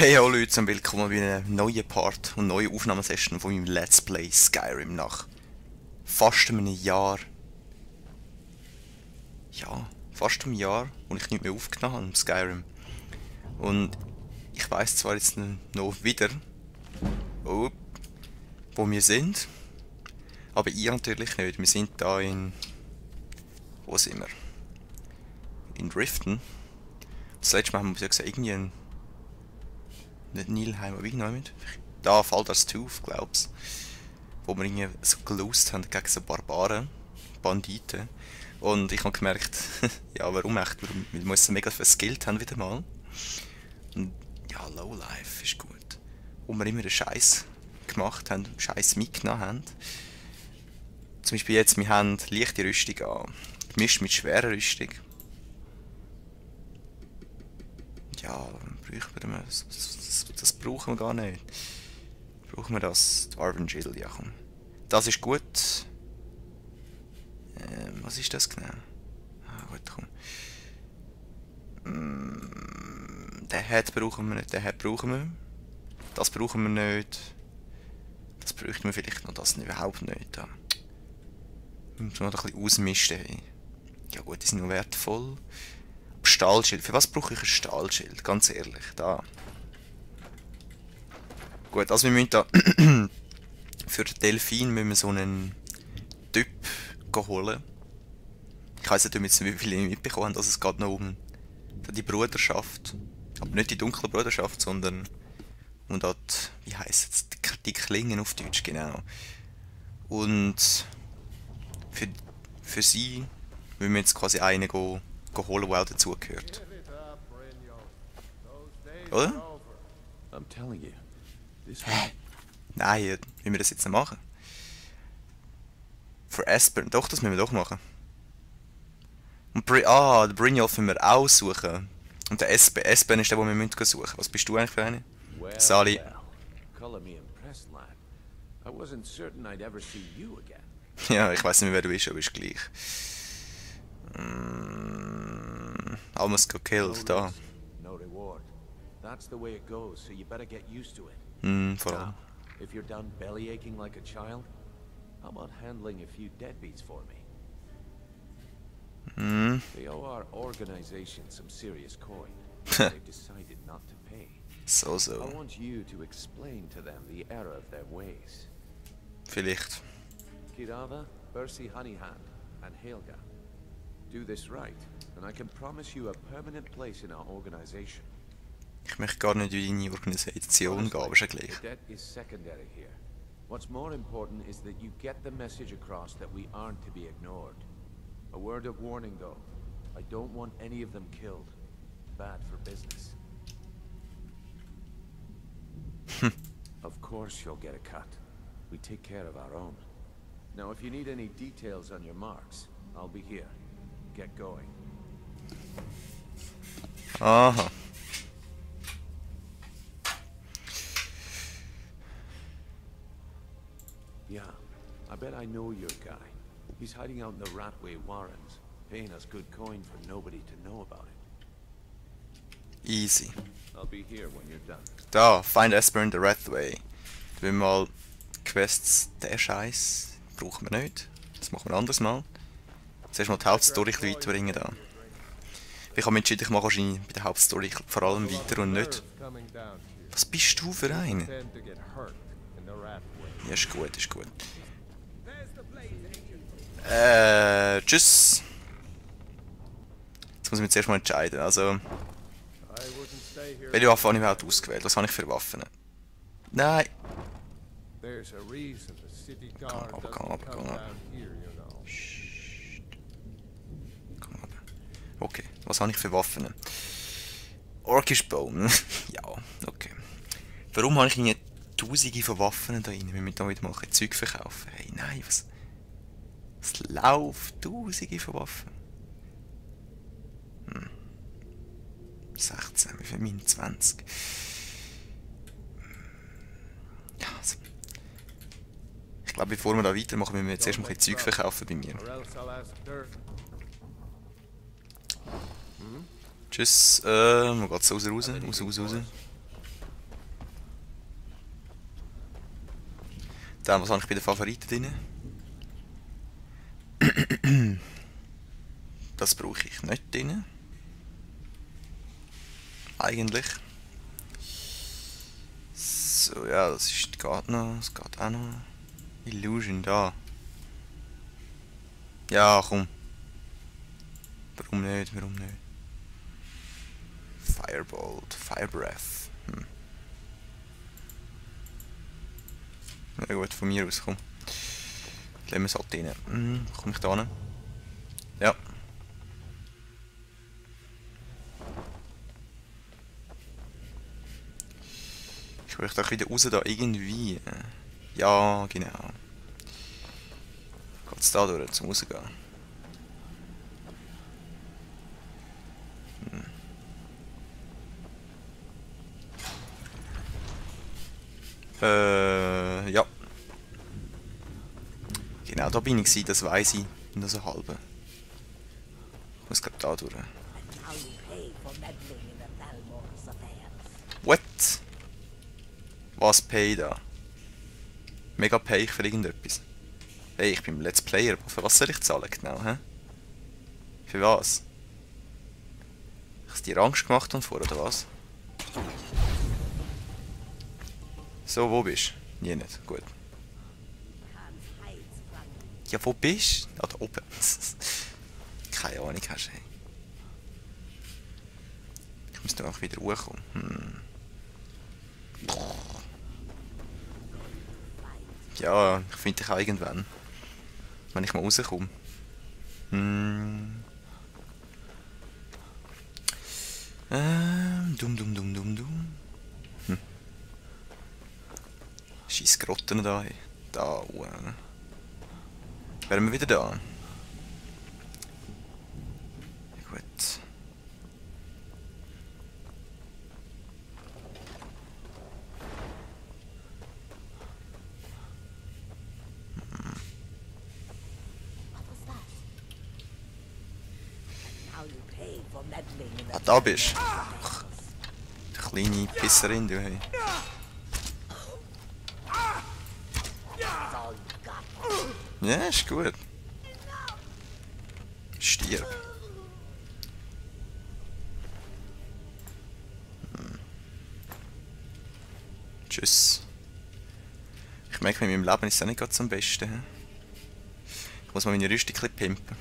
Hey hallo Leute und willkommen bei einem neuen Part und neuen Aufnahmesession von meinem Let's Play Skyrim nach fast einem Jahr. Ja, fast einem Jahr, wo ich nicht mehr aufgenommen habe im Skyrim. Und ich weiss zwar jetzt noch wieder, oh, wo wir sind, aber ihr natürlich nicht. Wir sind da in... Wo sind wir? In Riften. Das letzte Mal haben wir ja gesagt, irgendwie ein... Nicht Nilheim, aber irgendjemand. Da fällt das Tooth, glaub's. Wo wir irgendwie so gelost haben gegen so Barbaren, Banditen. Und ich habe gemerkt, ja warum echt? Wir müssen mega verskillt haben wieder mal. Und ja, Lowlife ist gut. Wo wir immer einen Scheiß gemacht haben, Scheiß mitgenommen haben. Zum Beispiel jetzt, wir haben leichte Rüstung an, gemischt mit schwerer Rüstung. Ja, brauchen wir das brauchen wir gar nicht. Brauchen wir das? Dwarven Shield, ja komm. Das ist gut. Was ist das genau? Ah, gut, komm. Den Head brauchen wir nicht, den Head brauchen wir. Das brauchen wir nicht. Das bräuchten wir vielleicht noch, das überhaupt nicht. Da. Müssen wir noch ein bisschen ausmisten. Hey. Ja gut, die sind noch wertvoll. Stahlschild. Für was brauche ich ein Stahlschild? Ganz ehrlich, da. Gut, also wir müssen da für den Delfin müssen wir so einen Typ holen. Ich weiss nicht, wie viele mitbekommen haben, dass es geht noch um die Bruderschaft. Aber nicht die dunkle Bruderschaft, sondern um dort, wie heisst es, die Klingen auf Deutsch, genau. Und für sie müssen wir jetzt quasi einen holen, der auch dazugehört. Oder? Hä? Nein, wie wir das jetzt noch machen? Für Esper, doch, das müssen wir doch machen. Und den Brynjolf müssen wir auch suchen. Und der Espen ist der, den wir suchen müssen. Was bist du eigentlich für eine? Sali. Ja, ich weiß nicht mehr, wer du bist, aber ist gleich. Almost got killed, da. Vor allem. If you're done belly aching like a child, how about handling a few deadbeats for me? They owe our organization some serious coin. They've decided not to pay. So. I want you to explain to them the error of their ways. Vielleicht. Kirava, Percy Honeyhand, and Helga. Do this right, and I can promise you a permanent place in our organization. Ich möchte gar nicht in deine Organisation gehen, aber ist ja gleich. Debt is secondary here. What's more important is that you get the message across that we aren't to be ignored. A word of warning though, I don't want any of them killed. Bad for business. Of course you'll get a cut. We take care of our own. Now if you need any details on your marks, I'll be here. Get going. Aha. Yeah, I bet I know your guy. He's hiding out in the Ratway Warrens, paying us good coin for nobody to know about it. Easy. I'll be here when you're done. Da, find Esper in the Rathway. Wir mal Quests, der Scheiß brauchen wir nicht. Das machen wir anders mal. Zuerst mal die Hauptstory ein bisschen weiterbringen da. Ich habe mich entschieden, ich mache wahrscheinlich bei der Hauptstory vor allem weiter und nicht. Was bist du für einen? Ja, ist gut, ist gut. Tschüss. Jetzt muss ich mich zuerst mal entscheiden. Also, welche Waffe habe ich überhaupt ausgewählt? Was habe ich für Waffen? Nein. Komm ab. Okay, was habe ich für Waffen? Orkish Bone. Ja, okay. Warum habe ich nicht Tausende von Waffen da rein? Wir müssen da wieder mal ein Zeug verkaufen. Hey, nein, was läuft? Tausende von Waffen. 16, wie viel? 29. Ja, also. Ich glaube, bevor wir da weitermachen, müssen wir jetzt erst mal ein Zeug verkaufen bei mir. Tschüss, wo geht's raus? Dann, was habe ich bei den Favoriten drin? Das brauche ich nicht drin. Eigentlich. So, ja, das geht noch. Das geht auch noch. Illusion, da. Ja, komm. Warum nicht? Warum nicht? Firebolt, Fire Breath. Na gut, von mir aus, komm. Lassen wir es halt rein. Komm ich da hin? Ja. Ich will doch wieder raus da irgendwie. Ja, genau. Geht's da durch zum Rausgehen? Ja. Genau, da bin ich gewesen, das weiss ich. Nur so halbe. Ich muss gerade da durch. What? Was Pay da? Mega Pay für irgendetwas. Hey, ich bin Let's Player. Für was soll ich zahlen genau, hä? Für was? Hast du dir Angst gemacht und vor, oder was? So, wo bist du? Nie nicht. Gut. Ja, wo bist du? Ah, da oben. Keine Ahnung hast du, hey. Ich muss da auch wieder hochkommen. Ja, ich finde dich auch irgendwann. Wenn ich mal rauskomme. Dum. Scheiß Grotten da, hey. Da, wären wir wieder da? Ja, gut. Ah, da bist du. Du kleine Pisserin, du, hey. Ja, ist gut. Stirb. Tschüss. Ich merke, mit meinem Leben ist es auch nicht gerade am besten. Ich muss mal meine Rüstung ein bisschen pimpen.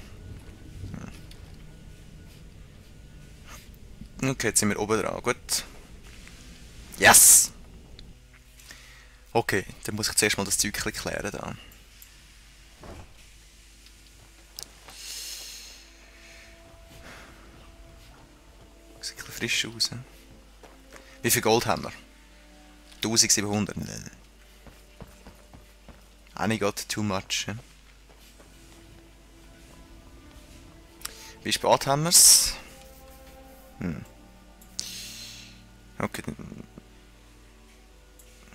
Okay, jetzt sind wir oben dran. Gut. Yes! Okay, dann muss ich zuerst mal das Zeug ein bisschen klären da. Sieht ein bisschen frisch aus. He? Wie viel Gold haben wir? 1700. Auch nicht got too much. He? Wie spät haben wir es? Okay.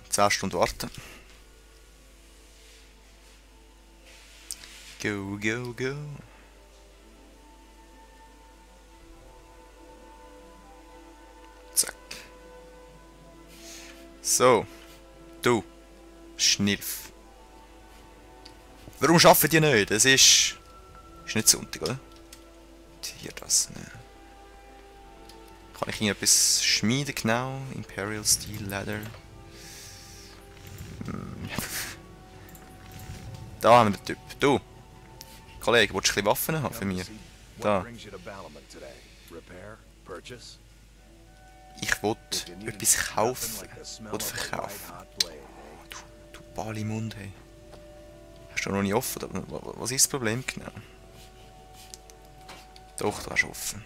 10 Stunden warten. Go. Zack. So. Du. Schnilf. Warum arbeiten die nicht? Es ist nicht Sonntag, oder? Hier das. Ne. Kann ich irgendetwas schmieden, genau? Imperial Steel Leather. Da haben wir den Typ. Du! Kollege, willst du ein bisschen Waffen haben für mich? Da. Ich will etwas kaufen. Oder verkaufen. Du Balimund, hey. Hast du noch nicht offen? Was ist das Problem genau? Doch, du hast offen.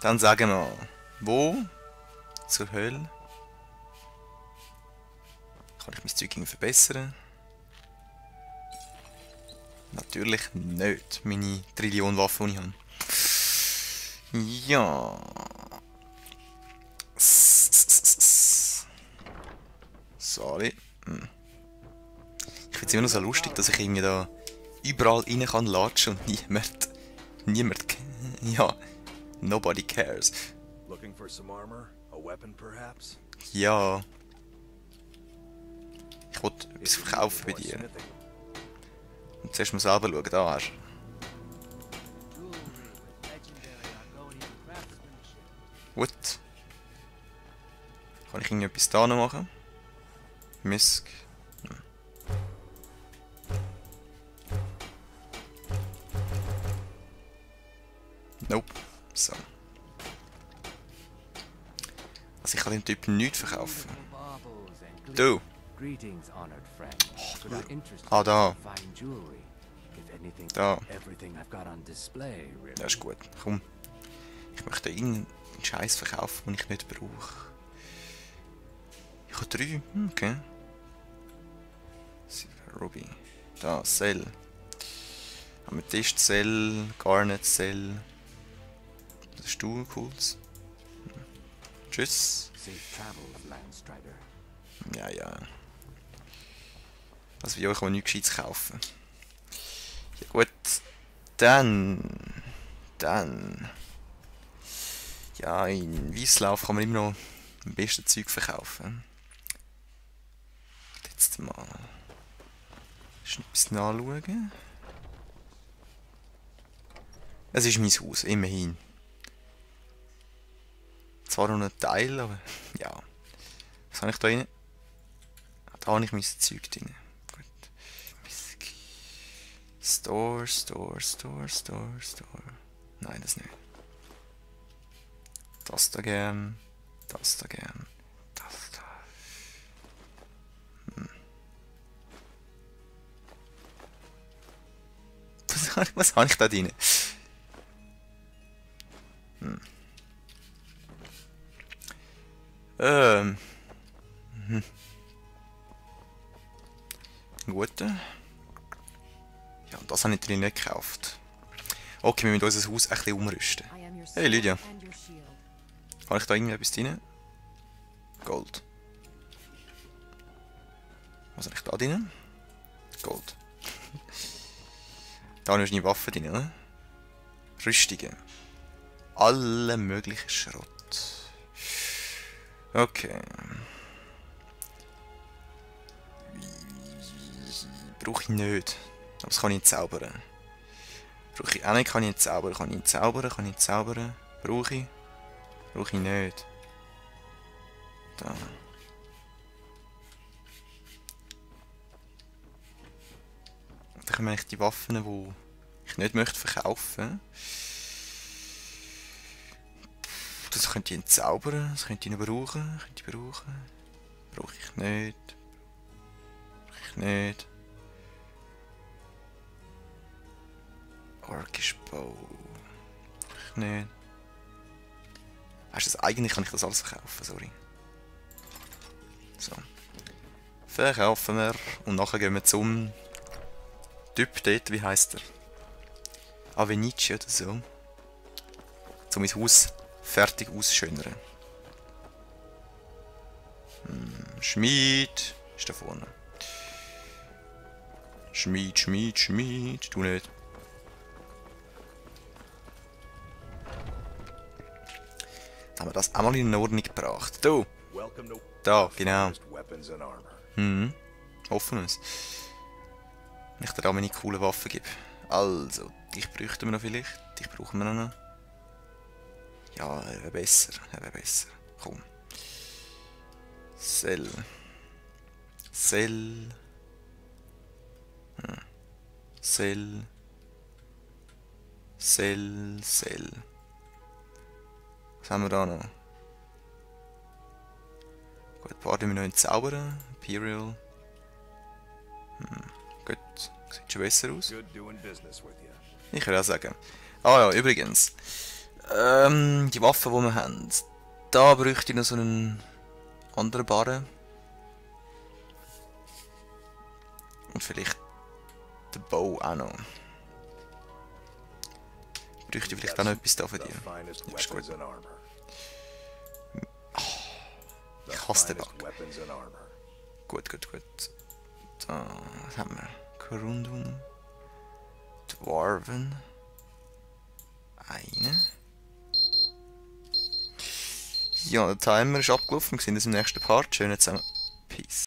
Dann sagen wir, wo zur Hölle kann ich mein Zeug irgendwie verbessern? Natürlich nicht, meine Trillion Waffen, die ich habe. Ja. Sorry. Ich finde es immer noch so lustig, dass ich irgendwie da überall rein kann latschen und niemand, ja, nobody cares. for some armor? A weapon, perhaps? Ja. Ich wollte etwas verkaufen bei dir. Und zuerst mal selber schauen, da hast du. Gut. Kann ich irgendetwas da noch machen? Misk. Nope. So. Also ich kann dem Typ nichts verkaufen. Du! Ah, da. Da. Das ist gut. Komm. Ich möchte irgendeinen Scheiß verkaufen, den ich nicht brauche. Ich habe 3. Okay. Silver Ruby. Da, Cell. Amethyst Cell, Garnet Cell. Das ist du, cooles. Tschüss. Ja, ja. Also wie euch auch nichts Gescheites kaufen. Ja gut. Dann. Ja, in Weißlauf kann man immer noch am besten Zeug verkaufen. Jetzt mal. Etwas nachschauen. Es ist mein Haus, immerhin. Zwar nur ein Teil, aber ja. Was habe ich da rein? Da habe ich mein Zeug drin. Gut. Store. Nein, das nicht. Das da gern. Das da gern. Das da. Was habe ich da drin? Gut. Ja, und das habe ich drin nicht gekauft. Okay, wir müssen unser Haus ein bisschen umrüsten. Hey Lydia. Habe ich da irgendetwas drin? Gold. Was habe ich da drin? Gold. Da habe ich eine Waffe drin, oder? Rüstungen. Alle möglichen Schrott. Okay. Brauche ich nicht. Aber das kann ich zaubern. Brauche ich auch nicht, kann ich zaubern. Kann ich zaubern. Brauche ich? Brauche ich nicht. Da. Dann kommen eigentlich die Waffen, die ich nicht möchte verkaufen. Das könnte ich entzaubern, das könnte ich noch brauchen. Brauche ich nicht. Orkisch Bow. Brauche ich nicht. Weißt du, eigentlich kann ich das alles verkaufen, sorry. So. Verkaufen wir. Und nachher gehen wir zum Typ dort, wie heisst er? Avenici oder so. Um mein Haus fertig ausschönern. Schmied. Ist da vorne. Schmied. Du nicht. Haben wir das einmal in Ordnung gebracht. Du! Da, genau. Hoffen wir es. Wenn ich dir da meine coole Waffe gebe. Also, dich bräuchten wir noch vielleicht. Dich brauchen wir noch. Ja, er wäre besser. Komm. Cell. Was haben wir da noch? Gut, ein paar wir noch entzaubern. Imperial. Gut, sieht schon besser aus. Ich würde auch sagen. Ah ja, übrigens. Die Waffen, die wir haben. Da bräuchte ich noch so einen anderen Barren. Und vielleicht den Bow auch noch. Bräuchte ich vielleicht auch noch etwas da von dir. Ja, ist gut. Oh, ich hasse den Bug. Gut. Da, was haben wir? Corundum. Dwarven. Eine. Ja, der Timer ist abgelaufen. Wir sehen uns im nächsten Part. Schönen zusammen. Peace.